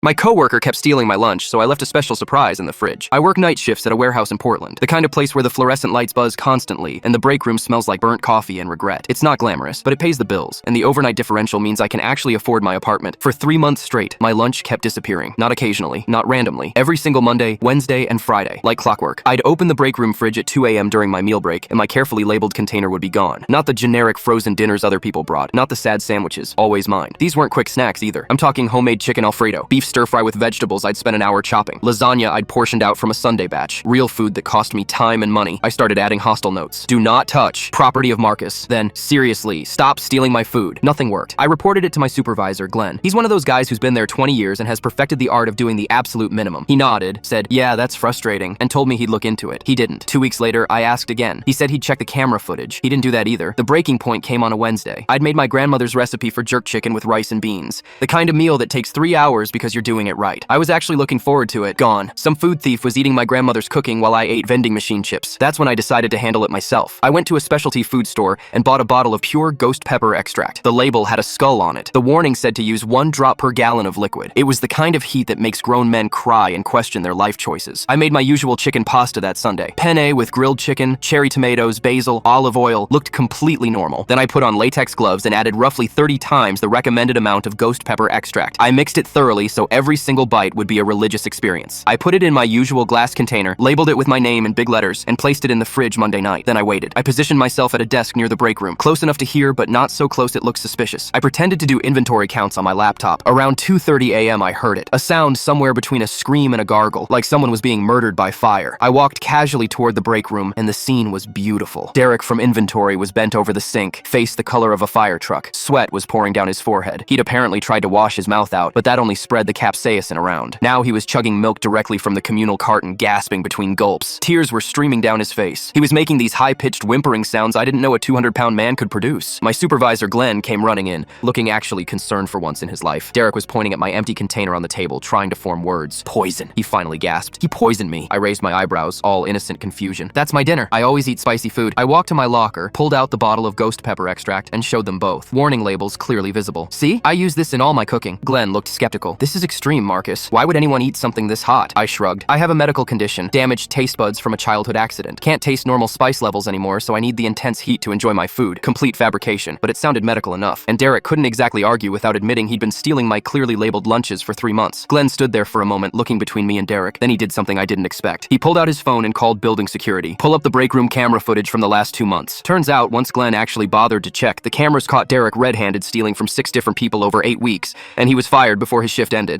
My coworker kept stealing my lunch, so I left a special surprise in the fridge. I work night shifts at a warehouse in Portland, the kind of place where the fluorescent lights buzz constantly, and the break room smells like burnt coffee and regret. It's not glamorous, but it pays the bills, and the overnight differential means I can actually afford my apartment. For 3 months straight, my lunch kept disappearing. Not occasionally, not randomly. Every single Monday, Wednesday, and Friday, like clockwork. I'd open the break room fridge at 2 a.m. during my meal break, and my carefully labeled container would be gone. Not the generic frozen dinners other people brought, not the sad sandwiches, always mine. These weren't quick snacks either. I'm talking homemade chicken Alfredo, beef stir-fry with vegetables I'd spent an hour chopping, lasagna I'd portioned out from a Sunday batch, real food that cost me time and money. I started adding hostile notes. Do not touch. Property of Marcus. Then, seriously, stop stealing my food. Nothing worked. I reported it to my supervisor, Glenn. He's one of those guys who's been there 20 years and has perfected the art of doing the absolute minimum. He nodded, said, "Yeah, that's frustrating," and told me he'd look into it. He didn't. 2 weeks later, I asked again. He said he'd check the camera footage. He didn't do that either. The breaking point came on a Wednesday. I'd made my grandmother's recipe for jerk chicken with rice and beans. The kind of meal that takes 3 hours because you're doing it right. I was actually looking forward to it. Gone. Some food thief was eating my grandmother's cooking while I ate vending machine chips. That's when I decided to handle it myself. I went to a specialty food store and bought a bottle of pure ghost pepper extract. The label had a skull on it. The warning said to use 1 drop per gallon of liquid. It was the kind of heat that makes grown men cry and question their life choices. I made my usual chicken pasta that Sunday. Penne with grilled chicken, cherry tomatoes, basil, olive oil, looked completely normal. Then I put on latex gloves and added roughly 30 times the recommended amount of ghost pepper extract. I mixed it thoroughly so every single bite would be a religious experience. I put it in my usual glass container, labeled it with my name in big letters, and placed it in the fridge Monday night. Then I waited. I positioned myself at a desk near the break room, close enough to hear, but not so close it looked suspicious. I pretended to do inventory counts on my laptop. Around 2:30 a.m. I heard it, a sound somewhere between a scream and a gargle, like someone was being murdered by fire. I walked casually toward the break room, and the scene was beautiful. Derek from inventory was bent over the sink, face the color of a fire truck. Sweat was pouring down his forehead. He'd apparently tried to wash his mouth out, but that only spread the capsaicin around. Now he was chugging milk directly from the communal carton, gasping between gulps. Tears were streaming down his face. He was making these high-pitched whimpering sounds I didn't know a 200-pound man could produce. My supervisor, Glenn, came running in, looking actually concerned for once in his life. Derek was pointing at my empty container on the table, trying to form words. "Poison," he finally gasped. "He poisoned me." I raised my eyebrows, all innocent confusion. "That's my dinner. I always eat spicy food." I walked to my locker, pulled out the bottle of ghost pepper extract, and showed them both. Warning labels clearly visible. "See? I use this in all my cooking." Glenn looked skeptical. "This is extreme, Marcus. Why would anyone eat something this hot?" I shrugged. "I have a medical condition, damaged taste buds from a childhood accident. Can't taste normal spice levels anymore, so I need the intense heat to enjoy my food." Complete fabrication, but it sounded medical enough. And Derek couldn't exactly argue without admitting he'd been stealing my clearly labeled lunches for 3 months. Glenn stood there for a moment, looking between me and Derek. Then he did something I didn't expect. He pulled out his phone and called building security. "Pull up the break room camera footage from the last 2 months." Turns out, once Glenn actually bothered to check, the cameras caught Derek red-handed stealing from 6 different people over 8 weeks, and he was fired before his shift ended.